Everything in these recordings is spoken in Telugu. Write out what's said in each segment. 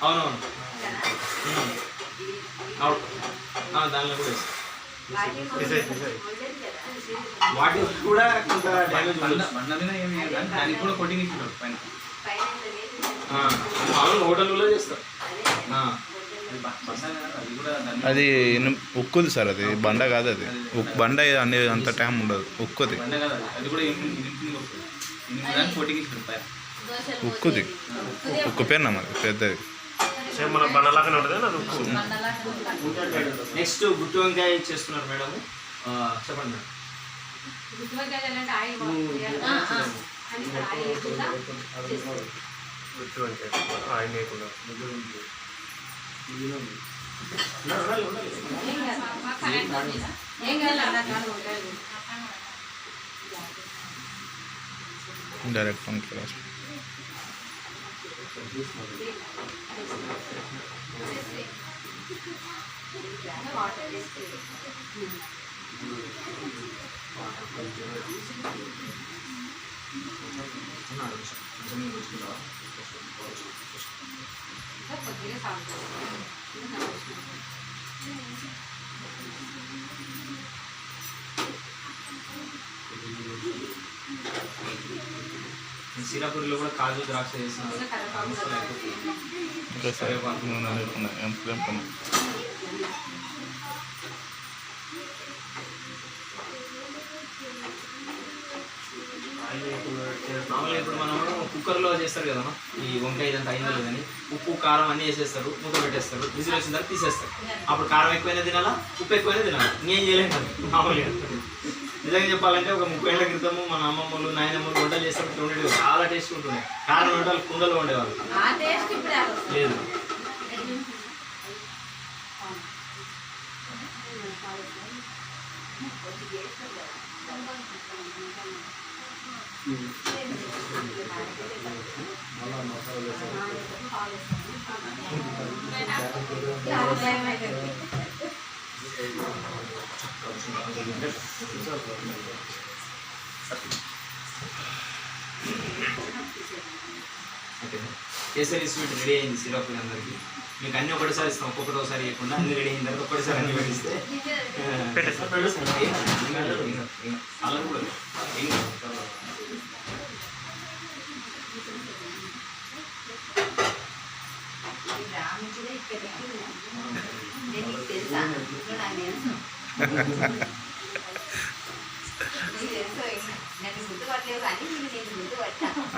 అవునవును దానిలో కూడా వాటి కూడా కొంత డ్యామేజ్ బండ మీద ఏమి దానికి కూడా కోటింగ్ ఇచ్చినారు పైన. మామూలు హోటల్లో చేస్తారు. అది ఉక్కుది సార్, అది బండ కాదు. అది బండ అనేది అంత టైం ఉండదు, ఉక్కుది. ఉక్కుది, ఉక్కు పెన్నం అది పెద్దది. మన బండలాగానే ఉంటుంది. నెక్స్ట్ గుత్తి వంకాయ చేస్తున్నారు మేడం, చెప్పండి మేడం. గుత్తి వంకాయ ఆయన లేకుండా డైరెక్ట్ వంకాయ సిరాపూరిలో కూడా కాజు ద్రాక్ష చేస్తున్నారు. మామూలుగా ఇప్పుడు మనం కుక్కర్లో చేస్తారు కదా, ఈ వంకాయ ఇదంతా అయిందో లేదని ఉప్పు కారం అన్నీ వేసేస్తారు, మూత పెట్టేస్తారు, విజిల్ వచ్చిన తర్వాత తీసేస్తారు. అప్పుడు కారం ఎక్కువైనా తినాలా, ఉప్పు ఎక్కువైనా తినాలా, ఇంకేం చేయలేము కదా మామూలుగా. నిజంగా చెప్పాలంటే ఒక 30 ఏళ్ల క్రితము మన అమ్మమ్మలు నాయనమ్మలు వంటలు చేసేటప్పుడు ఉండేవి, చాలా టేస్ట్ ఉంటుండే. కారం వంటలు కుండలు ఉండేవాళ్ళు లేదు. కేసరి స్వీట్ రెడీ అయింది సిరాపూరి అందరికి. మీకు అన్నీ ఒకటిసారి ఇస్తాం, ఒక్కొక్కటి ఒకసారి ఇవ్వకుండా అన్ని రెడీ అయిన తర్వాత ఒక్కటిసారి అన్ని పెట్టిస్తే అలా కూడా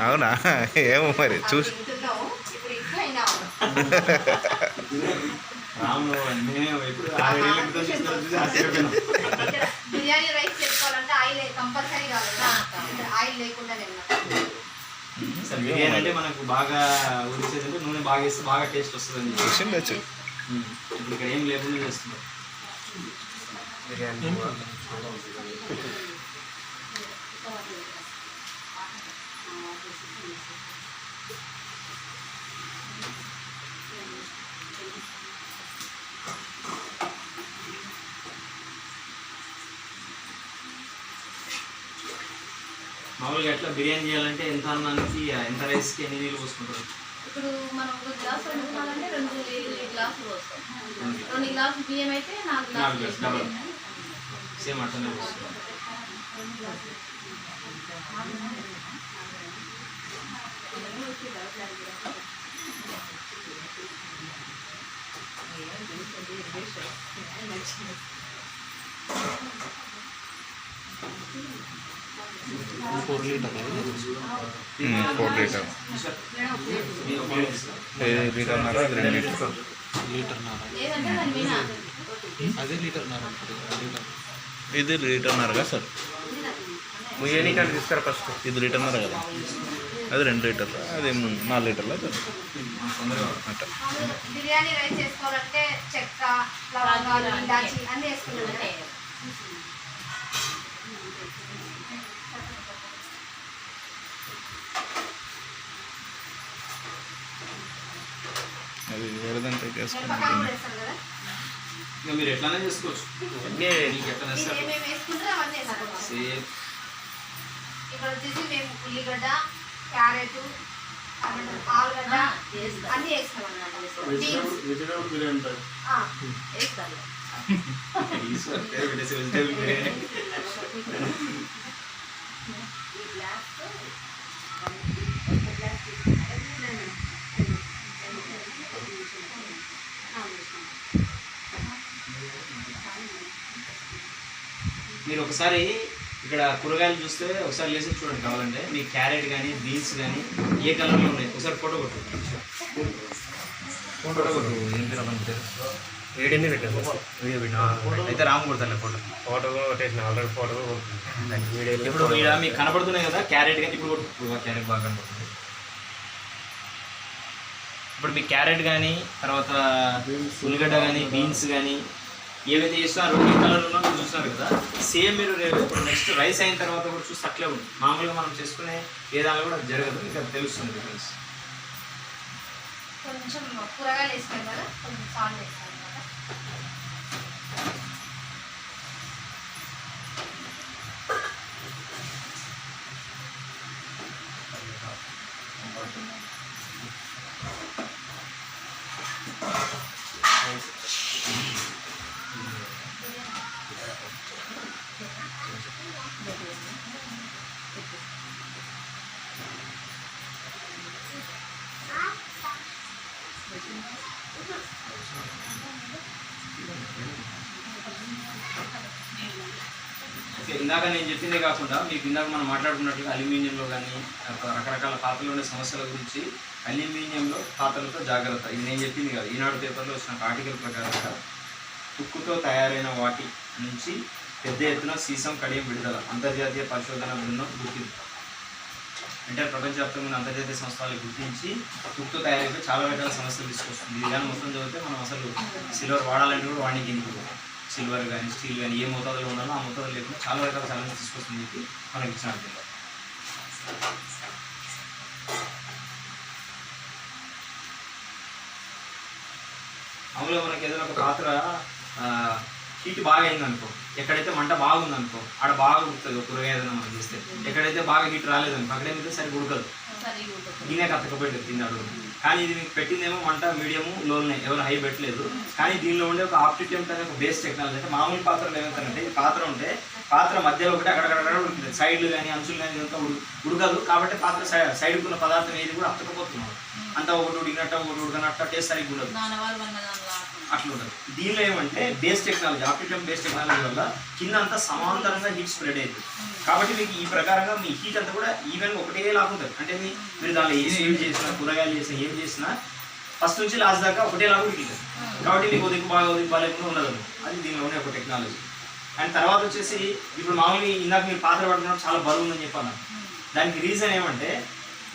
అవునా, ఏమో మరి చూసి బిర్యానీ రైస్ చేసుకోవాలంటే ఆయిల్ కంపల్సరీ కావాలి, ఆయిల్ లేకుండా బిర్యానీ అంటే మనకు బాగా ఉడిచేదంటే నూనె బాగా వేస్తే బాగా టేస్ట్ వస్తుందని చూసిండొచ్చు. ఇప్పుడు ఇక్కడ ఏం లేకుండా చేస్తున్నారు బిర్యానీ. మామూలుగా ఎట్లా బిర్యానీ చేయాలంటే ఎంత అన్నానికి ఎంత రైస్కి ఎన్ని నీళ్ళు పోసుకుంటారు? ఇప్పుడు మనం 1 గ్లాసు వండుకోవాలంటే 2 గ్లాసులు పోస్తాం. 2 గ్లాసులు బియ్యం అయితే 4 గ్లాసులు డబల్ సేమ్ అట్లనే పోస్తాం. ఫోర్ లీటర్ లీటర్న్నర, అది 2 లీటర్. ఇది లీటర్న్నరగా సార్? బిర్యానీ కానీ తీసుకోరా ఫస్ట్. ఇది లీటర్న్నర కదా, అది 2 లీటర్లు, అది 4 లీటర్ల అట్లా. బిర్యానీ రైస్ చేసుకోవాలంటే చెక్క, లవంగాలు, ఇలాచి అన్నీ వేసుకుంటాం. అది వేరేదంటే మిరపకాయలు కూడా వేస్తాం కదా, ఇంకా మీరు ఎట్లానే చేసుకోవచ్చు. మీకు ఎట్లా ఏమేమి వేసుకుంటారో అవన్నీ వేసుకోవాలి. సేమ్ ఇక్కడ వచ్చేసి మేము ఉల్లిగడ్డ, క్యారెట్, ఆలుగడ్డ అన్నీ వేస్తాం అన్నమాట. Beans vegetable biryani type. వేస్తారు. మీరు ఒకసారి ఇక్కడ కూరగాయలు చూస్తే ఒకసారి లేసి చూడండి కావాలంటే మీ క్యారెట్ కానీ బీన్స్ కానీ ఏ కలర్లో ఉన్నాయి ఒకసారి ఫోటో కొట్టు. వీడియోని పెట్టాను వీడియో పెట్టా అయితే రామ్ కొడతాను ఫోటో. ఫోటో కూడా కొట్టేసిన ఆల్రెడీ ఫోటో కూడా కొడుతుంది వీడియో ఇప్పుడు ఇక్కడ మీకు కనపడుతున్నాయి కదా క్యారెట్ కానీ ఇప్పుడు కొట్టు. క్యారెట్ బాగా కనపడుతుంది. ఇప్పుడు మీ క్యారెట్ కానీ తర్వాత ఉల్లిగడ్డ కానీ బీన్స్ కానీ ఏవైతే చేస్తున్నారో ఏ కలర్లో మీరు చూస్తున్నారు కదా సేమ్ మీరు ఇప్పుడు నెక్స్ట్ రైస్ అయిన తర్వాత కూడా చూస్తే అట్లే ఉంది. మామూలుగా మనం చేసుకునే ఏ దానిలో కూడా జరగదు. మీకు అది తెలుస్తుంది డిఫరెన్స్. కొంచెం కూరగాయలు వేస్తాం కదా కొంచెం సాల్ట్ వేస్తాం అన్నమాట. ఓకే, ఇందాక నేను చెప్పిందే కాకుండా మీకు ఇందాక మనం మాట్లాడుకున్నట్లుగా అల్యూమినియంలో కానీ రకరకాల పాత్రలు ఉండే సమస్యల గురించి అల్యూమినియంలో పాత్రలతో జాగ్రత్త. ఇది నేను చెప్పింది కాదు, ఈనాడు పేపర్లో వచ్చిన ఆర్టికల్ ప్రకారంగా తుక్కుతో తయారైన వాటి నుంచి పెద్ద ఎత్తున సీసం కడియం విడుదల అంతర్జాతీయ పరిశోధన బృందం గుర్తింపు. అంటే ప్రపంచవ్యాప్తంగా ఉన్న అంతర్జాతీయ సంస్థలు గుర్తించి తుక్కుతో తయారైతే చాలా రకాల సమస్యలు తీసుకొస్తుంది. ఇది కానీ మొత్తం చదివితే మనం అసలు సిల్వర్ వాడాలంటే కూడా వాడికి ఎందుకు సిల్వర్ కానీ స్టీల్ కానీ ఏ మోతాదులో ఉండాలో ఆ మోతాదులో లేకుండా చాలా రకాల ఛాలెంజ్ తీసుకొస్తుంది చెప్పి మనకి ఇచ్చిన అర్థంలో. మామూలుగా మనకి ఏదైనా ఒక పాత్ర హీట్ బాగా అయిందనుకో, ఎక్కడైతే మంట బాగుందనుకో ఆడ బాగా ఉడుకుతుంది. ఒక కూరగాయ ఏదైనా మనం చేస్తే ఎక్కడైతే బాగా హీట్ రాలేదనుకో అక్కడేమైతే సరిగ్గా ఉడకదు, గిన్నె కత్తకపోయింది తిన్నాడు. కానీ ఇది మీకు పెట్టిందేమో మంట మీడియము లోనే, ఎవరు హై పెట్టలేదు. కానీ దీనిలో ఉండే ఒక ఆప్టిట్యూమ్ అనే ఒక బేస్ టెక్నాలజీ. అంటే మామూలు పాత్రలు ఏమవుతారంటే ఈ పాత్ర ఉంటే పాత్ర మధ్యలో ఒకటి అక్కడక్కడ ఉడుకుతుంది, సైడ్లు కానీ అంచులు కానీ ఇదంతా ఉడకదు. కాబట్టి పాత్ర సైడ్కు ఉన్న పదార్థం ఏది కూడా అత్తకపోతున్నాం. అంతా ఒకటి ఉడికినట్టు ఒకటి ఉడకనట్టు టేస్ట్ సరిగ్గా ఉండదు, అట్లా ఉండదు. దీనిలో ఏమంటే బేస్ టెక్నాలజీ, ఆప్టిట్యూమ్ బేస్ టెక్నాలజీ వల్ల కింద అంతా సమాంతరంగా హీట్ స్ప్రెడ్ అవుతుంది. కాబట్టి మీకు ఈ ప్రకారంగా మీ హీట్ అంతా కూడా ఈవెన్ ఒకటే లాగుంటుంది. అంటే మీరు దానిలో ఏం చేసినా కూరగాయలు చేసినా ఏం చేసినా ఫస్ట్ నుంచి లాస్ట్ దాకా ఒకటేలాగా ఉడికింది. కాబట్టి మీకు ఉదికి బాగా ఉదికి బాగాలేకుండా ఉండదు. అది దీనిలో ఉండే ఒక టెక్నాలజీ. అండ్ తర్వాత వచ్చేసి ఇప్పుడు మామూలుగా ఇందాక మీరు పాత్ర పడుతున్నప్పుడు చాలా బరువు ఉందని చెప్పాను. దానికి రీజన్ ఏమంటే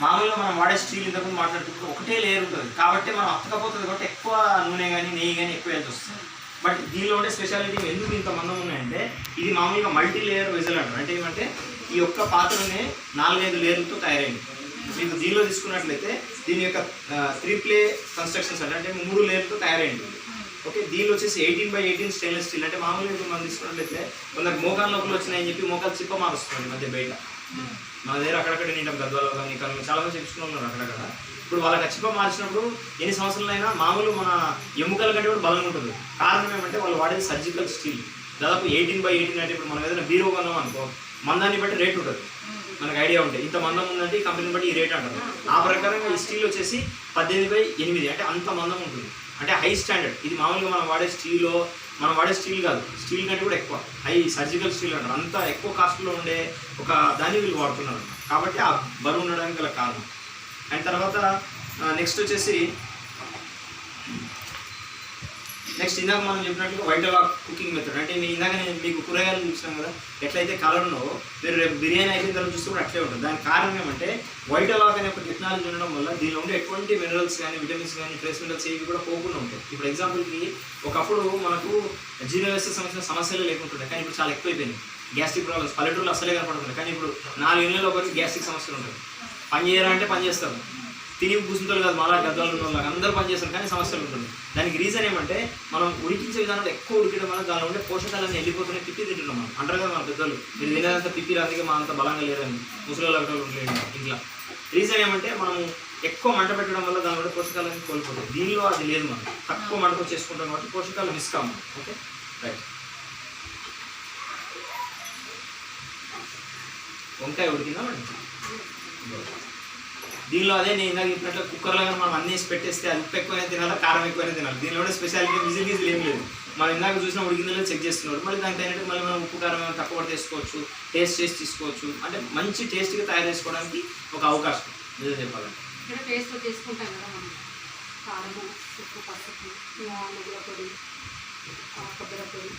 మామూలుగా మనం వాడే స్టీల్ ఇంతకు మాట్లాడుకుంటూ ఒకటే లేయర్ ఉంటుంది. కాబట్టి మనం అత్తకపోతుంది కాబట్టి ఎక్కువ నూనె కానీ నెయ్యి కానీ ఎక్కువ వేసి వస్తుంది. బట్ దీనిలో ఉండే స్పెషాలిటీ ఎందుకు ఇంత మందం ఉన్నాయంటే ఇది మామూలుగా మల్టీ లేయర్ వెజల్ అంటారు. అంటే ఏమంటే ఈ యొక్క పాత్రనే 4-5 లేయర్లతో తయారైంది. మీకు దీనిలో తీసుకున్నట్లయితే దీని యొక్క 3 కన్స్ట్రక్షన్స్ అంటే 3 లేయర్లతో తయారైంది. ఓకే, దీనిలో వచ్చేసి 18x18 స్టెయిన్లెస్ స్టీల్. అంటే మామూలుగా ఇప్పుడు మనం తీసుకున్నట్లయితే కొందరు మోకాల లోపల వచ్చినాయని చెప్పి మోకాలు చిప్ప మారుస్తుంది మధ్య బయట. మన దగ్గర అక్కడక్కడ నింటాం గద్వాలో కానీ ఇక్కడ చాలా మంది చెప్పుకుని ఉన్నారు అక్కడక్కడ. ఇప్పుడు వాళ్ళకి చిప్ప మార్చినప్పుడు ఎన్ని సంవత్సరాలైనా మామూలు మన ఎముకల కంటే కూడా బలంగా ఉంటుంది. కారణం ఏమంటే వాళ్ళు వాడేది సర్జికల్ స్టీల్. దాదాపు 18x18 అంటే ఇప్పుడు మనం ఏదైనా బీరో కొన్నాం అనుకో మందాన్ని బట్టి రేట్ ఉంటుంది, మనకు ఐడియా ఉంటుంది. ఇంత మందం ఉందంటే ఈ కంపెనీని బట్టి ఈ రేట్ అంటారు. ఆ ప్రకారంగా ఈ స్టీల్ వచ్చేసి 18x8 అంటే అంత మందం ఉంటుంది. అంటే హై స్టాండర్డ్. ఇది మామూలుగా మనం వాడే స్టీల్ కాదు, స్టీల్ కంటే కూడా ఎక్కువ హై సర్జికల్ స్టీల్ అంటారు. అంత ఎక్కువ కాస్ట్లో ఉండే ఒక దాన్ని వీళ్ళు వాడుతున్నారు. కాబట్టి ఆ బరువు ఉండడానికి గల కారణం. అండ్ తర్వాత నెక్స్ట్ వచ్చేసి ఇందాక మనం చెప్పినట్టుగా వైట్ లాక్ కుకింగ్ మెథడ్. అంటే ఇందాక నేను మీకు కూరగాయలు చూసినాం కదా ఎట్లయితే కలర్ ఉన్నదో మీరు రేపు బిర్యానీ అయిపోయిన తర్వాత చూస్తే కూడా అట్లే ఉంటుంది. దానికి కారణం ఏమంటే వైట్ లాక్ అనే ఒక టెక్నాలజీ ఉండడం వల్ల దీనిలో ఉండే ఎటువంటి మినరల్స్ కానీ విటమిన్స్ కానీ ట్రేస్ మినరల్స్ ఏవి కూడా పోకుండా ఉంటాయి. ఇప్పుడు ఎగ్జాంపుల్కి ఒకప్పుడు మనకు జీర్ణవ్యవస్థ సమస్యలు లేకుంటుండే, కానీ ఇప్పుడు చాలా ఎక్కువైపోయింది. గ్యాస్ట్రిక్ ప్రాబ్లమ్స్ పల్లెటూరులో అసలే కనపడుతుంది. కానీ ఇప్పుడు 4 ఏళ్ళలో ఒకరికి గ్యాస్ట్రిక్ సమస్యలు ఉంటాయి. పని చేయరా అంటే పని చేస్తారు, తిని కూర్చుంటారు కాదు, మాలా గద్దాలు ఉన్న వాళ్ళకి అందరూ పని చేస్తారు, కానీ సమస్యలు ఉంటుంది. దానికి రీజన్ ఏమంటే మనం ఉడికించే విధానంలో ఎక్కువ ఉడికడం వల్ల దానిలో ఉండే పోషకాలన్నీ వెళ్ళిపోతున్నాయి. పిప్పి తింటున్నాం మనం అంటారు కదా మన పెద్దలు, మీరు తినేదంతా పిప్పి రాదుగా మా అంత బలంగా లేదని ముసలి ఉండలేదు ఇంట్లో. రీజన్ ఏమంటే మనం ఎక్కువ మంట పెట్టడం వల్ల దాని కూడా పోషకాలన్నీ కోల్పోతాయి. దీనిలో అది లేదు, మనం తక్కువ మంటతో చేసుకుంటాం కాబట్టి పోషకాలు మిస్ కాము. Okay right. వంకాయ ఉడికిందా మేడం? దీనిలో అదే నేను ఇందాక చెప్పినట్లు కుక్కర్లో కానీ మనం అన్నీ వేసి పెట్టేస్తే అది ఉప్పు ఎక్కువైనా తినాలా, కారం ఎక్కువైనా తినాలి. దీనిలో కూడా స్పెషాలిటీ విజిల్ ఏం లేదు. మనం ఇందాక చూసిన ఉడికిందో చెక్ చేస్తున్నారు. మళ్ళీ దానికి తగినట్టు మళ్ళీ మనం ఉప్పు కారం ఏమైనా తక్కువ పడితే వేసుకోవచ్చు, టేస్ట్ చేసి తీసుకోవచ్చు. అంటే మంచి టేస్ట్గా తయారు చేసుకోవడానికి ఒక అవకాశం నిజం చెప్పాలంటే. ఇక్కడ టేస్ట్లో చేసుకుంటాం కదా మనం, కారము, ఉప్పు, పసుపు, నువ్వుల పొడి, కొబ్బరి పొడి,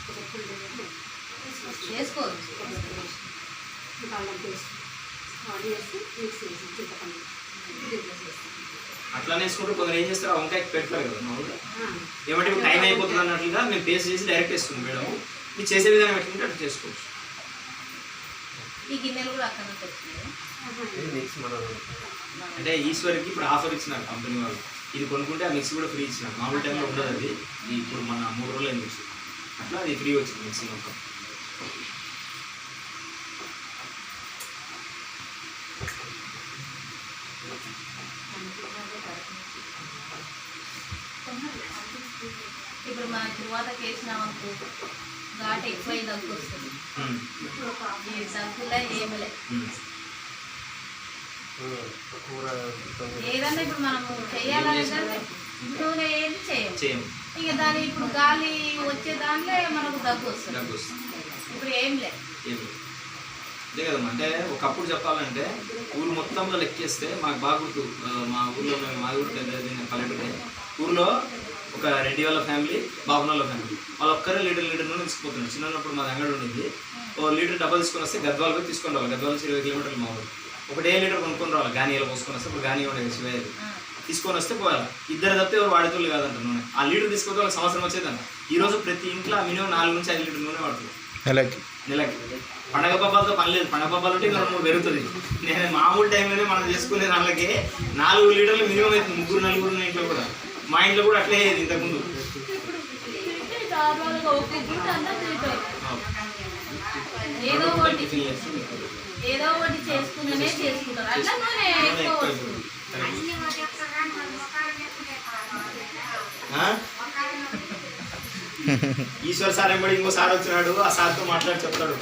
చేసుకోవచ్చు. ఇంకా అల్లం పేస్ట్ అది వేసి మిక్స్ చేసి చింతపండు దీంట్లో చేస్తాం. అట్లానే వేసుకుంటూ కొందరు ఏం చేస్తారు, వంకాయకి పెడతారు కదా మామూలుగా. ఏమంటే ఇప్పుడు టైం అయిపోతుంది అన్నట్లుగా మేము పేస్ట్ చేసి డైరెక్ట్ వేస్తుంది మేడం. మీరు చేసే విధానం ఎట్లుంటే అట్లా చేసుకోవచ్చు. ఈ గిన్నెలు కూడా అక్కడ నుంచి వచ్చినాయి. మిక్స్ మన అంటే ఈశ్వర్కి ఇప్పుడు ఆఫర్ ఇచ్చినారు కంపెనీ వాళ్ళు. ఇది కొనుక్కుంటే ఆ మిక్సీ కూడా ఫ్రీ ఇచ్చినారు. మామూలు టైంలో ఉండదు అది. ఇప్పుడు మన 3 రోజులు మిక్సీ అట్లా అది ఫ్రీ వచ్చింది మిక్సీ మొత్తం. ఇప్పుడు మన తర్వాత వేసినామనుకో ఘాటు ఎక్కువ దగ్గు వస్తుంది. ఈ దగ్గులే ఏమి లేదు. కూర ఏదన్నా ఇప్పుడు మనము చేయాలంటే నూనె ఏది చేయము. ఇంకా దాని ఇప్పుడు గాలి వచ్చే దాంట్లో మనకు దగ్గు వస్తుంది. ఇప్పుడు ఏం లేదు. అంతే కదమ్మా. అంటే ఒకప్పుడు చెప్పాలంటే ఊరు మొత్తంలో లెక్కేస్తే మాకు బాగా గుర్తు. మా ఊళ్ళో మాది కూడా పెద్ద పల్లెటూరే. ఊళ్ళో ఒక రెడ్డి వాళ్ళ ఫ్యామిలీ, బాబున వాళ్ళ ఫ్యామిలీ, వాళ్ళు ఒక్కరే లీటర్ నూనె తీసుకుపోతున్నారు. చిన్నప్పుడు మా అంగడి ఉండింది. ఓ లీటర్ డబ్బా తీసుకొని వస్తే గద్వాలు పోయి తీసుకొని రావాలి. గద్వాల 20 కిలోమీటర్లు మా ఊరు. ఒకటే లీటర్ కొనుక్కొని రావాలి. గానీలో పోసుకొని వస్తే ఇప్పుడు గానీ ఉండేది శివయ్య తీసుకొని వస్తే పోవాలి. ఇద్దరు తప్పితే ఎవరు వాడేతోళ్ళు కాదంట నూనె. ఆ లీటర్ తీసుకుంటే వాళ్ళకి సంవత్సరం వచ్చేదంట. ఈరోజు ప్రతి ఇంట్లో మినిమం 4 నుంచి 5 లీటర్ నూనె వాడుతుంది నెలకి. పండగ పబ్బాలతో పని లేదు. పండగ పబ్బాలు ఉంటే ఇంకా 3 పెరుగుతుంది. నేను మామూలు టైంలోనే మనం చేసుకునే దాంట్లోకి 4 లీటర్లు మినిమం అవుతుంది. 3-4 ఇంట్లో కూడా. మా ఇంట్లో కూడా అట్లే అయ్యేది ఇంతకుముందు. ఏదో ఒకటి చేసుకునే చేసుకుంటారు. అట్లా నూనె ఎక్కువ వస్తుంది. ఈశ్వర్ సార్ ఎంబడి ఇంకో సార్ వచ్చినాడు. ఆ సార్తో మాట్లాడి చెప్తాడు.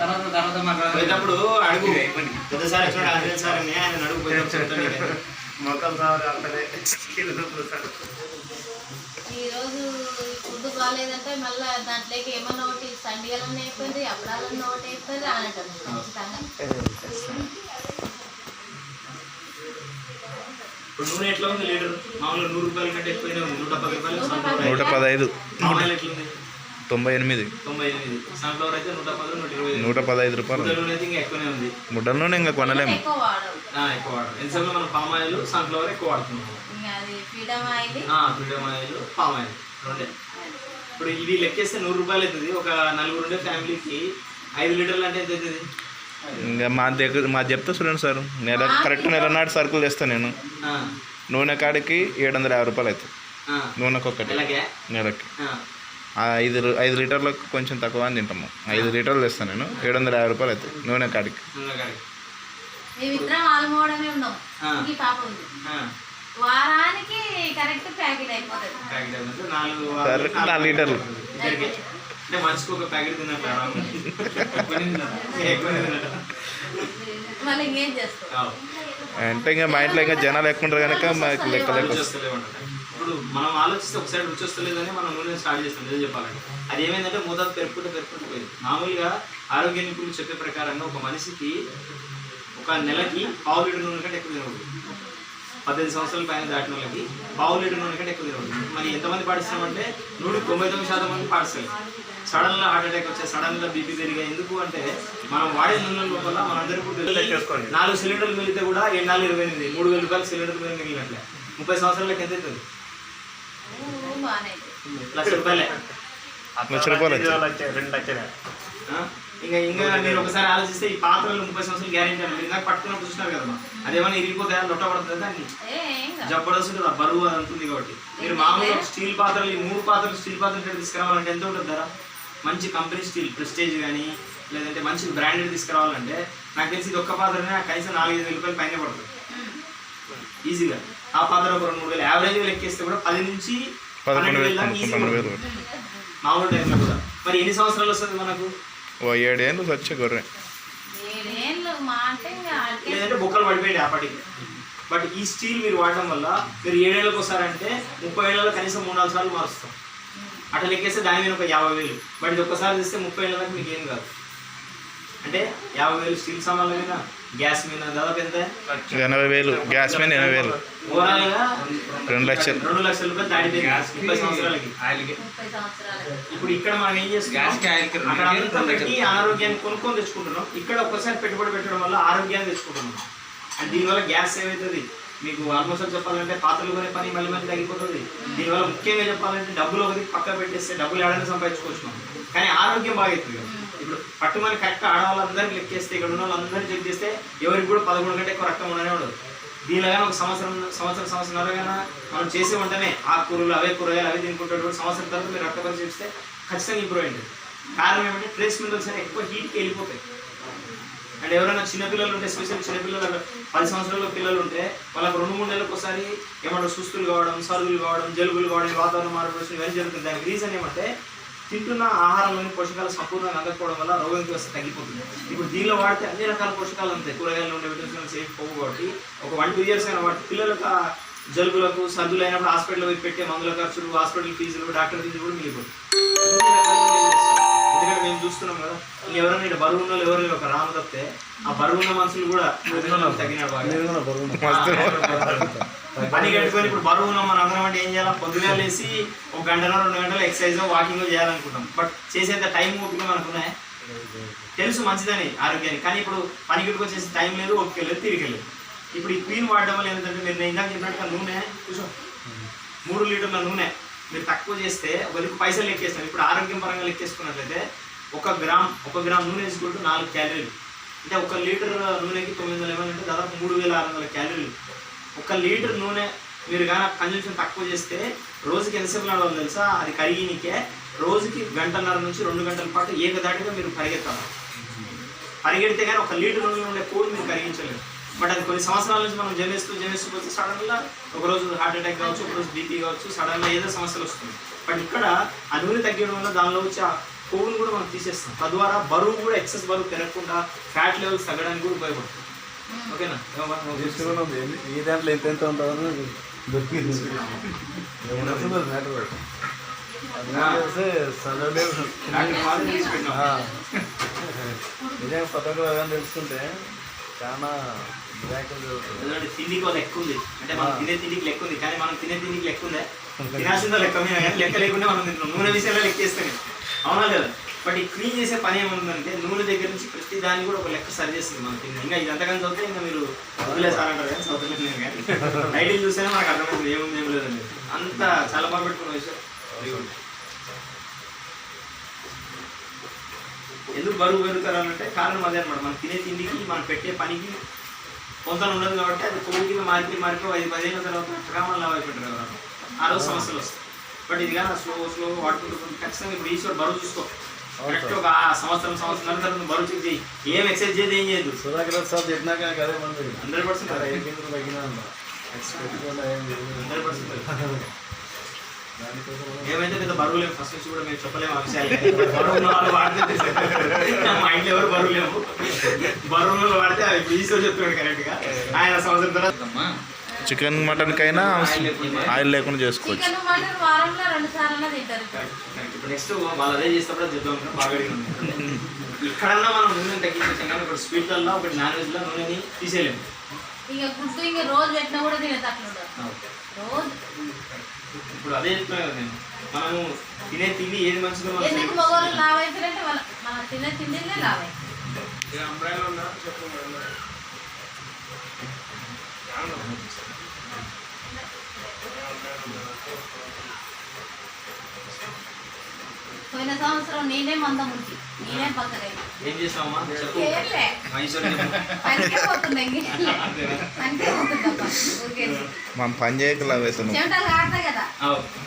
తర్వాత పోయేటప్పుడు అడుగు. పెద్ద సార్ వచ్చినాడు, ఆంజనేయ సార్ అని ఆయన అడుగు పోయేటప్పుడు చెప్తాను. మొక్కలు సార్ అంటనే సార్ ఈరోజు ఫుడ్ బాగాలేదంటే మళ్ళీ దాంట్లోకి ఏమన్నా ఒకటి సండియాలన్నీ అయిపోయింది, అప్పడాలన్నీ ఒకటి అయిపోయింది అని అంటారు ఖచ్చితంగా. ఇప్పుడు నూనె ఎట్లా ఉంది లీటర్? మామూలుగా 100 రూపాయల కంటే ఎక్కువనే ఉంది. 110 రూపాయలు. 115 ఆయిల్ ఎట్లుంది? 98 98. సన్ఫ్లవర్ అయితే 110, 120, 115 రూపాయలు. నూనె అయితే ఇంకా ఎక్కువనే ఉంది. ముడ్డల నూనె ఇంకా కొనలేము. ఎక్కువ వాడరు. ఎక్కువ వాడరు. ఎందుకంటే మనం పామ్ ఆయిల్, సన్ఫ్లవర్ ఎక్కువ వాడుతున్నాం. ఇంకా అది freedom oil, freedom oil, palm oil రెండే. ఇప్పుడు ఇవి లెక్కేస్తే 100 రూపాయలు అవుతుంది. ఒక 4 ఉండే ఫ్యామిలీకి 5 లీటర్లు అంటే ఎంత అవుతుంది? ఇంకా మా చెప్తా చూడండి సార్, కరెక్ట్ నెల నాటి సరుకులు తెస్తాను నేను. నూనె కాడికి 750 రూపాయలు అవుతుంది నూనెకి ఒక్కటి నెలకి. 5 లీటర్లకు కొంచెం తక్కువ అని తింటాము. 5 లీటర్లు తెస్తాను నేను, 750 రూపాయలు అవుతుంది నూనె కాడికి. మేమిద్దరం ఆల్మోడమే ఉన్నాం. ఈ పాప ఉంది. వారానికి కరెక్ట్ ప్యాకెట్ అయిపోతుంది. 4 లీటర్లు. అంటే మనిషికి ఒక ప్యాకెట్ తిన్నట్టు మళ్ళీ ఇంకేం చేస్తాం అంటే ఇంకా మా ఇంట్లో ఇంకా జనాలు ఎక్కువ ఉంటారు కనుక మాకు లెక్క ఇప్పుడు మనం ఆలోచిస్తే ఒకసారి రుచి వస్తలేదని మనం నూనె స్టార్ట్ చేస్తాం. ఏదో చెప్పాలంటే అది ఏమైందంటే మోతాదు పెరుగుకుంటే పోయింది. మామూలుగా ఆరోగ్య నిపుణులు చెప్పే ప్రకారంగా ఒక మనిషికి ఒక నెలకి 1/2 లీటర్ నూనె కంటే ఎక్కువ తినకూడదు. 18 సంవత్సరాల పైన దాటిన వాళ్ళకి 1/2 లీటర్ నూనె కంటే ఎక్కువ తినకూడదు. మరి ఎంతమంది పాటిస్తామంటే 99% మంది పాటిస్తారు. సడన్గా హార్ట్ అటాక్ వచ్చే, సడన్గా బీపీ పెరిగా. ఎందుకు అంటే మనం వాడే నూనె లోపల మనందరికీ 4 సిలిండర్లు మిగిలితే కూడా 7-28 3,000 రూపాయలు సిలిండర్ మీద మిగిలినట్లే. 30 సంవత్సరాలకి ఎంత అవుతుంది? ₹1,00,000. ₹2 ఇంకా మీరు ఒకసారి ఆలోచిస్తే ఈ పాత్రలు 30 సంవత్సరాలు గ్యారెంటీ అని మీరు నాకు పట్టుకున్నప్పుడు చూసినారు కదమ్మా. అదేమన్నా ఇరిగిపోతే లొట్ట పడుతుంది దాన్ని జబర్దస్త్ ఉంటుంది. ఆ బరువు అది ఉంటుంది కాబట్టి మీరు మామూలుగా స్టీల్ పాత్రలు, ఈ 3 పాత్రలు స్టీల్ పాత్రలు తీసుకురావాలంటే ఎంత ఉంటుంది ధర? మంచి కంపెనీ స్టీల్, ప్రెస్టేజ్ కానీ లేదంటే మంచి బ్రాండెడ్ తీసుకురావాలంటే నాకు తెలిసి ఇది ఒక్క పాత్రనే కనీసం 4-5 రూపాయలు పైన పడుతుంది ఈజీగా. ఆ పాత్ర ఒక 2-3 వేలు యావరేజ్గా లెక్కేస్తే కూడా 10 నుంచి 12 దాకా ఈజీగా మామూలు టైంలో కూడా. మరి ఎన్ని సంవత్సరాలు వస్తుంది మనకు? 7 ఏళ్ళు వచ్చే గొర్రె. 7 ఏళ్ళు మా అంటే ఇంకా లేదంటే బొక్కలు పడిపోయాయి ఆపటికి. బట్ ఈ స్టీల్ మీరు వాడడం వల్ల మీరు 7 ఏళ్ళకి వస్తారంటే 30 ఏళ్ళలో కనీసం 3-4 సార్లు మారుస్తాం. అట్లా లెక్కేస్తే దాని మీద ఒక 50,000. బట్ ఇది ఒక్కసారి తీస్తే 30 ఏళ్ళ దాకా మీకు ఏం కాదు. అంటే 50,000 స్టీల్ సామాన్ల మీద, గ్యాస్ మీద దాదాపు ఎంత? 80,000. గ్యాస్ మీద 80,000. ఓవరాల్గా 2 లక్షలు. 2 లక్షల రూపాయలు దాటిపోయింది 30 సంవత్సరాలకి. 30 సంవత్సరాలు. ఇప్పుడు ఇక్కడ మనం ఏం చేస్తున్నాం? అక్కడ అంతా పెట్టి అనారోగ్యాన్ని కొనుక్కొని తెచ్చుకుంటున్నాం. ఇక్కడ ఒక్కసారి పెట్టుబడి పెట్టడం వల్ల ఆరోగ్యాన్ని తెచ్చుకుంటున్నాం. అండ్ దీనివల్ల గ్యాస్ ఏమవుతుంది మీకు ఆల్మోస్ట్ చెప్పాలంటే పాత్రలు కొనే పని మళ్ళీ తగ్గిపోతుంది. దీనివల్ల ముఖ్యంగా చెప్పాలంటే డబ్బులు ఒకటి పక్క పెట్టేస్తే డబ్బులు ఏడాది సంపాదించుకోవచ్చు మనం. కానీ ఆరోగ్యం బాగా అవుతుంది కదా. ఇప్పుడు పట్టుమని కరెక్ట్ ఆడవాళ్ళందరికీ లెక్కేస్తే ఇక్కడ ఉన్న వాళ్ళందరినీ చెక్ చేస్తే ఎవరికి కూడా 11 గంటల ఎక్కువ రక్తం ఉండనే ఉండదు. దీనిలాగా ఒక సంవత్సరంన్నరగా మనం చేసే వంటనే ఆకుకూరలు అవే కూరగాయలు అవే తినుకుంటాడు. సంవత్సరం తర్వాత మీరు రక్త పరీక్ష చేస్తే ఖచ్చితంగా ఇంప్రూవ్ అయింది. కారణం ఏమంటే ట్రేస్ మినరల్స్ అనేవి ఎక్కువ హీట్కి వెళ్ళిపోతాయి. అండ్ ఎవరైనా చిన్నపిల్లలు ఉంటే ఎస్పెషల్లీ చిన్నపిల్లలు 10 సంవత్సరాల పిల్లలు ఉంటే వాళ్ళకి 2-3 నెలలకు ఒకసారి ఏమంటారు సుస్తులు కావడం, సరుదులు కావడం, జలుబులు కావడం, వాతావరణ మార్పులు ఇవన్నీ జరుగుతుంది. దానికి రీజన్ ఏమంటే తింటున్న ఆహారంలోని పోషకాలు సంపూర్ణంగా అందకపోవడం వల్ల రోగం వ్యవస్థ తగ్గిపోతుంది. ఇప్పుడు దీనిలో వాడితే అన్ని రకాల పోషకాలు ఉంటాయి. కూరగాయలు ఉండే విటమిన్స్ సేఫ్ పోవు కాబట్టి ఒక 1-2 ఇయర్స్ అయినా వాటి పిల్లలకు జలుబులకు సర్దులు అయినప్పుడు హాస్పిటల్లో పోయి పెట్టే మందుల ఖర్చులు, హాస్పిటల్ ఫీజులు, డాక్టర్ ఫీజులు కూడా మిగిలిపోతుంది. ఎందుకంటే మేము చూస్తున్నాం కదా, ఎవరైనా ఇక్కడ బరువు ఉన్న ఎవరు ఒక రాము తప్పితే ఆ బరువు ఉన్న మనుషులు కూడా తగ్గినాడు పని కట్టుకొని. ఇప్పుడు బరువు ఉన్నాం మనం అందరం అంటే ఏం చేయాలి? పొద్దుగా లేసి 1 గంటలో 2 గంటలు ఎక్సర్సైజ్ వాకింగ్ చేయాలనుకుంటాం. బట్ చేసేంత టైం ఓపిక మనకున్నాయి, తెలుసు మంచిదని ఆరోగ్యానికి. కానీ ఇప్పుడు పని కట్టుకొని చేసే టైం లేదు, ఓపిక లేదు, తిరిగి లేదు. ఇప్పుడు ఈ క్వీన్ వాడడం వల్ల ఏంటంటే మీరు నేను ఇందాక చెప్పినట్టుగా నూనె కూర్చో 3 లీటర్ల నూనె మీరు తక్కువ చేస్తే ఒకరికి పైసలు లెక్కేస్తాం. ఇప్పుడు ఆరోగ్యం పరంగా లెక్కేసుకున్నట్లయితే 1 గ్రామ్ నూనె వేసుకుంటూ 4 క్యాలరీలు. అంటే 1 లీటర్ నూనెకి 900 ml అంటే దాదాపు 3,600 క్యాలరీలు. 1 లీటర్ నూనె మీరు కానీ కన్జంప్షన్ తక్కువ చేస్తే రోజుకి ఎంతసేపు నడవాలి తెలుసా? అది కరిగినికే రోజుకి 1.5 నుంచి 2 గంటల పాటు ఏకదాటిగా మీరు పరిగెత్తాలి. పరిగెడితే కానీ 1 లీటర్ నూనె ఉండే కోడ్ మీరు కరిగించలేదు. బట్ అది కొన్ని సంవత్సరాల నుంచి మనం జమేస్తూ పోతే సడన్గా ఒకరోజు హార్ట్ అటాక్ కావచ్చు, ఒకరోజు బీపీ కావచ్చు, సడన్గా ఏదో సమస్యలు వస్తుంది. బట్ ఇక్కడ ఆ నూనె తగ్గడం వల్ల దానిలో వచ్చే ఆ కొవ్వును కూడా మనం తీసేస్తాం. తద్వారా బరువు కూడా ఎక్సెస్ బరువు పెరగకుండా ఫ్యాట్ లెవెల్స్ తగ్గడానికి కూడా ఉపయోగపడుతుంది. ఓకేనా? ఈ దాంట్లో ఎంత ఉంటుందో దొరికింది. నిజంగా పథకాలు తెలుసుకుంటే చాలా తిండికి వాళ్ళ లెక్క ఉంది. అంటే మనం తినే తిండికి లెక్క ఉంది, కానీ మనం తినే తిండికి లెక్క ఉందే? తినాల్సిందో లెక్క మీద కానీ లెక్క లేకుండా మనం తింటున్నాం. నూనె విషయంలో లెక్కేస్తాను, అవునా లేదా? బట్ ఈ క్లీన్ చేసే పని ఏముందంటే నూనె దగ్గర నుంచి ప్రతి దాన్ని కూడా ఒక లెక్క సరి చేస్తుంది మన తిండి. ఇంకా ఇది అంతకని చదివితే ఇంకా మీరు వదిలేసారంటారు కానీ చదువులేదు. కానీ టైటిల్ చూస్తేనే మనకు అర్థమవుతుంది ఏముంది ఏం లేదండి. అంతా చాలా బాగా పెట్టుకున్న విషయం. ఎందుకు బరువు పెరుగుతారంటే కారణం అదే అనమాట. మనం తినే తిండికి మనం పెట్టే పనికి పొంతలు ఉండదు కాబట్టి అది కొవ్వు కింద మారిపోయి 5-10 ఏళ్ళ తర్వాత మనం లావ్ అయిపోతారు కదా, ఆ రోజు సమస్యలు వస్తాయి. బట్ ఇది కానీ స్లో వాడుకుంటూ ఖచ్చితంగా ఇప్పుడు ఈశ్వర్ బరువు చూసుకో. కరెక్ట్ ఒక సంవత్సరం తర్వాత బరువు చెక్ చేయి. ఏం ఎక్సర్సైజ్ చేయదు, ఏం చేయదు. సుధాకర్ సార్ చెప్పినాక అదే 100% తగ్గినా 100%. ఏమైతే పెద్ద బరువు లేవు ఫస్ట్ నుంచి కూడా మేము చెప్పలేము ఆ విషయాలు. బరువు వాడితే మా ఇంట్లో ఎవరు బరువు లేవు. బరువులు వాడితే ఇప్పుడు ఈశ్వర్ చెప్తున్నాడు కరెక్ట్గా. ఆయన సంవత్సరం తర్వాత చికెన్ మటన్ కైనా ఆయిల్ లేకుండా చేసుకోవచ్చు. చికెన్ మటన్ వారంలో 2 సార్లు తింటారు. ఇప్పుడు నెక్స్ట్ వాళ్ళు అదే చేసినప్పుడు చెప్తాం బాగా ఇక్కడన్నా మనం నూనె తగ్గించాం. కానీ ఇప్పుడు స్వీట్లలో ఒకటి నాన్ వెజ్లో నూనెని తీసేయలేము. ఇక గుడ్డు ఇంకా రోజు పెట్టినా కూడా తినేటట్లు రోజు. ఇప్పుడు అదే చెప్తున్నా కదా నేను, మనము తినే తిండి ఏది మంచిదో ఎందుకు మగవాళ్ళు లావ్ అవుతారంటే మన తినే తిండినే లావ్ అవుతారు. పోయిన సంవత్సరం నేనే మందముంచి నేనే పక్కలేదు. ఏం చేస్తామమ్మా చెప్పు. పనికే పోతుండే మనం పని చేయక లావ్ అవుతున్నాం. చెమటలు ఆడతాయి కదా,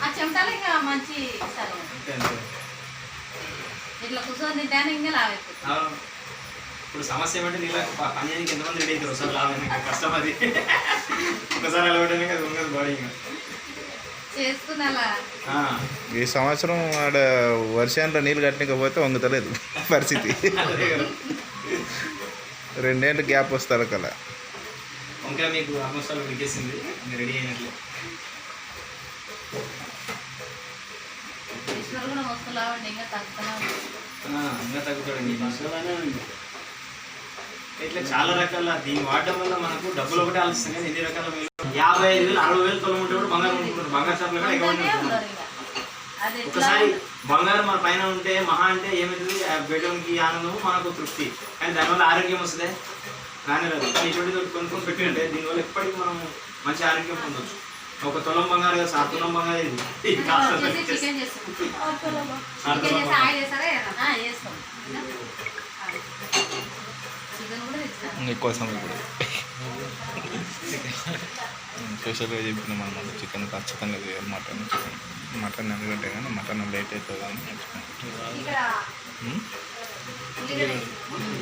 ఆ చెమటలు ఇంకా మంచి ఇస్తారు. ఇట్లా కూర్చొని తింటాను ఇంకా లావ్ అయిపోతుంది. ఇప్పుడు సమస్య ఏమంటే నీళ్ళ పని చేయడానికి ఎంతమంది రెడీ అవుతారు ఒకసారి లాభం ఇంకా కష్టం అది ఒకసారి అలవాటనే అది ఉన్నది బాడీ ఇంకా చేసుకున్నాలా ఈ సంవత్సరం ఆడ వర్షాంలో నీళ్ళు కట్టకపోతే వంగుతలేదు పరిస్థితి. 2 ఏళ్ళు గ్యాప్ వస్తారు కదా. ఇంకా మీకు ఆల్మోస్ట్ ఆల్ ఉడికేసింది, ఇంకా రెడీ అయినట్లే. ఈశ్వరు కూడా వస్తున్నావండి, ఇంకా తగ్గుతున్నా ఇంకా తగ్గుతాడు. ఇట్లా చాలా రకాల దీన్ని వాడడం వల్ల మనకు డబ్బులు ఒకటే ఆలోచిస్తాం కానీ ఎన్ని రకాల 55,000 60,000 తొలం ఉంటే కూడా బంగారం ఉంటున్నారు. బంగారు షాపులో కూడా ఎక్కడ ఉంటున్నారు. ఒకసారి బంగారం మన పైన ఉంటే మహా అంటే ఏమవుతుంది, బెడ్రూమ్కి ఆనందం మనకు తృప్తి, కానీ దానివల్ల ఆరోగ్యం వస్తుంది రానే రాదు. కానీ ఇటువంటి కొనుక్కొని పెట్టి ఉంటే దీనివల్ల ఎప్పటికీ మనం మంచి ఆరోగ్యం పొందొచ్చు. ఒక తులం బంగారు కదా, 7 తులం బంగారు ఇది. చికెన్ ఎక్కువ ఇప్పుడు స్పెషల్గా చెప్పినాం అనమాట. చికెన్ ఖచ్చితంగా చేయాలి. మటన్ ఎందుకంటే కానీ మటన్ లేట్ అవుతుంది అని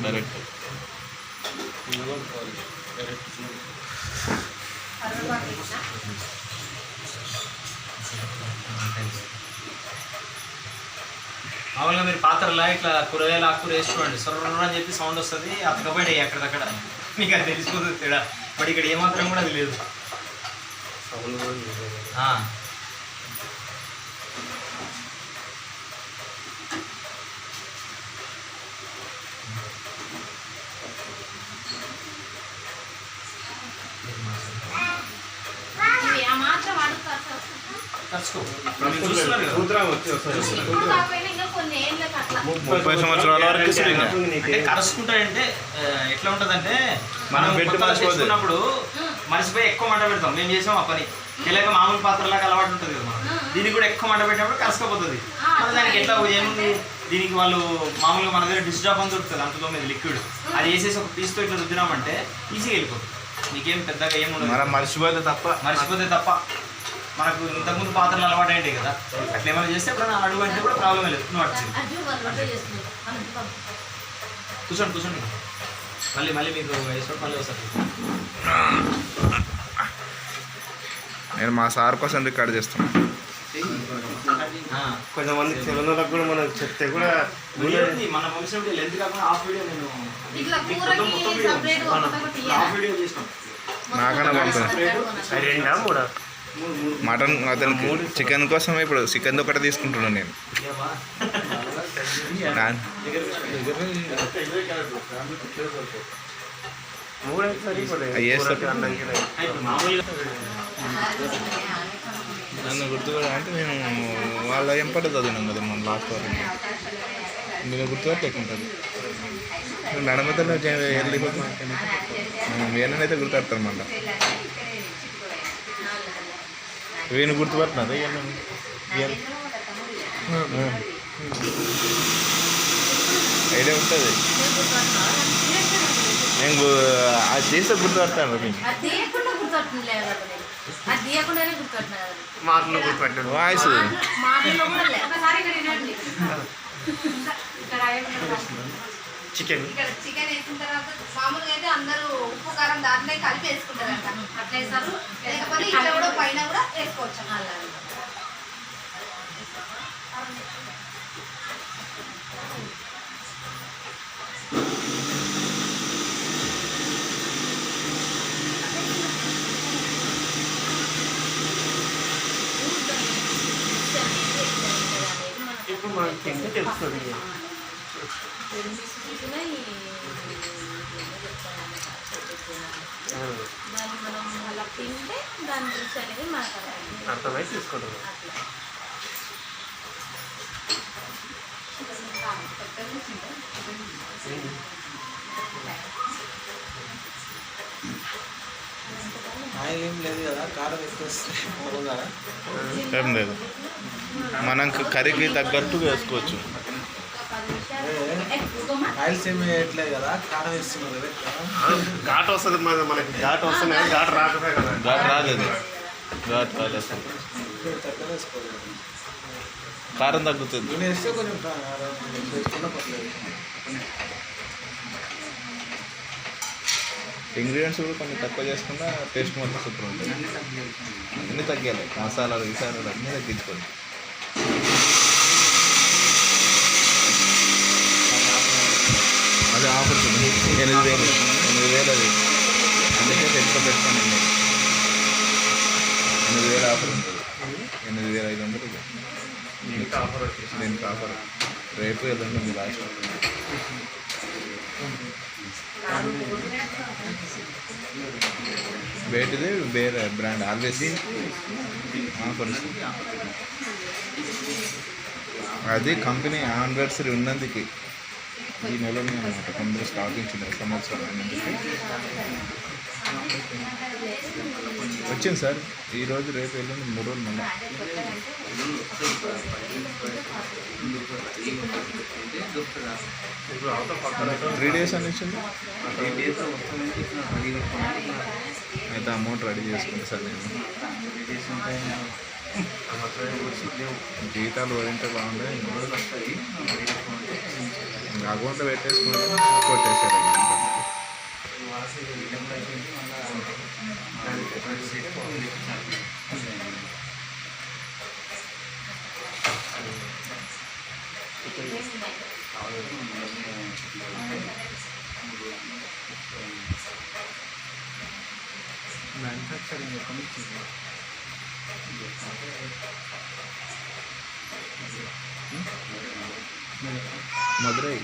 డైరెక్ట్ మామూలుగా మీరు పాత్రలా ఇట్లా కూరగాయలు ఆకుకూర వేసుకోండి, సొర్ర అని చెప్పి సౌండ్ వస్తుంది, అతకపోయి అక్కడక్కడ మీకు అది తెలిసిపోతుంది తేడా. బట్ ఇక్కడ ఏమాత్రం కూడా అది లేదు. మాత్రం కొన్ని 30 సంవత్సరాల వరకు అంటే కలుసుకుంటాడంటే ఎట్లా ఉంటుందంటే మనం పెట్టుకున్నప్పుడు మనిషిపోయి ఎక్కువ మంట పెడతాం. మేము చేసాం ఆ పని ఇలాగ మామూలు పాత్రలాగా అలవాటు ఉంటుంది కదా మనం. దీనికి కూడా ఎక్కువ మంట పెట్టినప్పుడు కలుసుకపోతుంది. దానికి ఎట్లా ఏముంది, దీనికి వాళ్ళు మామూలుగా మన దగ్గర డిస్డ్రాప్ అని దొరుకుతుంది, అంతలో మీద లిక్విడ్ అది వేసేసి ఒక పీస్తో ఇట్లా రుద్దినామంటే ఈజీగా వెళ్ళిపోతుంది. మీకేం పెద్దగా ఏముండదు, మర్చిపోతే తప్ప. మనకు ఇంతకుముందు పాత్రలు అలవాటు అయ్యాయి కదా, అట్లా ఏమైనా చేస్తే ఎప్పుడైనా అడుగు అంటే కూడా ప్రాబ్లం లేదు. నువ్వు కూర్చోండి మళ్ళీ మీకు వేసుకోండి, మళ్ళీ వస్తారు. నేను మా సార్ కోసం రికార్డ్ చేస్తాను. కొంతమంది తెలంగాణకు కూడా మనం చెప్తే కూడా మన వంశం లెంత్ కాకుండా హాఫ్ వీడియో నేను చేసినాం. నాకన్నా పంపుతాను. మటన్ అతనికి చికెన్ కోసం ఇప్పుడు చికెన్ ఒకటి తీసుకుంటున్నాను నేను. నన్ను గుర్తుపడ అంటే నేను వాళ్ళ ఏం పడ్డది చదివినాం కదా మన లాస్ట్ వారం. మీరు గుర్తుపట్టేకుంటుంది నడమతలో వెళ్ళిపోతుంది. ఏనైతే గుర్తుపడతాను మళ్ళీ. వీణు గుర్తుపడుతున్నారు ఐడియా ఉంటుంది. నేను అది చేస్తే గుర్తుపడతాను. వాయిస్ చికెన్ వేసిన తర్వాత మామూలుగా అయితే అందరూ ఉప్పు కారం దాంట్లో కలిపి వేసుకుంటారంట. అట్లా వేస్తారు, లేకపోతే ఇట్లా కూడా పైన కూడా వేసుకోవచ్చు. ఇప్పుడు మనకి తింటే తెలుస్తుంది. దాన్ని మనం అలా తింటే దాని గురించి అనేది మాట్లాడాలి, అర్థమై తీసుకుంటాం. ఏం లేదు కదా, కారం ఎక్కువ ఏం లేదు, మనం కర్రీకి తగ్గట్టు వేసుకోవచ్చు. ఆయిల్స్ ఏమి వేయట్లేదు కదా, కారం వేస్తున్నారు కదా. ఘాట్ వస్తుంది మనకి, ఘాట్ వస్తుంది, ఘాట్ రాకమే కదా. ఘాట్ రాలేదు, ఘాట్ రాలేదు అసలు. కారం తగ్గుతుంది. నేను వేస్తే కొంచెం వేసుకున్నా పర్లేదు. ఇంగ్రీడియంట్స్ కూడా కొన్ని తక్కువ చేసుకున్నా టేస్ట్ మొత్తం సూపర్ ఉంటుంది. అన్నీ తగ్గాలి, మసాలాలు విసాలాలు అన్నీ తగ్గించుకోండి. అది ఆఫర్ ఉంది 8,000 అది, అందుకే ఎక్కువ పెట్టుకోండి. 8,000 ఆఫర్ ఉంటుంది, 8,500 ఇది. దీనికి ఆఫర్ వచ్చేసి దీనికి ఆఫర్ రేపు ఎల్లుండి ఉంది లాస్ట్. వేటిది వేరే బ్రాండ్ ఆల్వేస్ ఆఫర్ ఇస్తుంది. అది కంపెనీ యానివర్సరీ ఉన్నందుకు ఈ నెలలోనే అనమాట కంపెనీ స్టాక్ ఇచ్చింది సంవత్సరం ఉన్నందుకు వచ్చింది సార్. ఈరోజు రేపు ఎల్లుండి 3 రోజులు మళ్ళీ. 3 days అని ఇచ్చింది. అయితే అమౌంట్ రెడీ చేసుకుంటా సార్ నేను. జీతాలు వదిలితే బాగుండే, అకౌంట్లో పెట్టేసుకుంటే కొట్టేసారు. మ్యానుఫ్యాక్చరింగ్ ఎక్కడి నుంచి మదురై.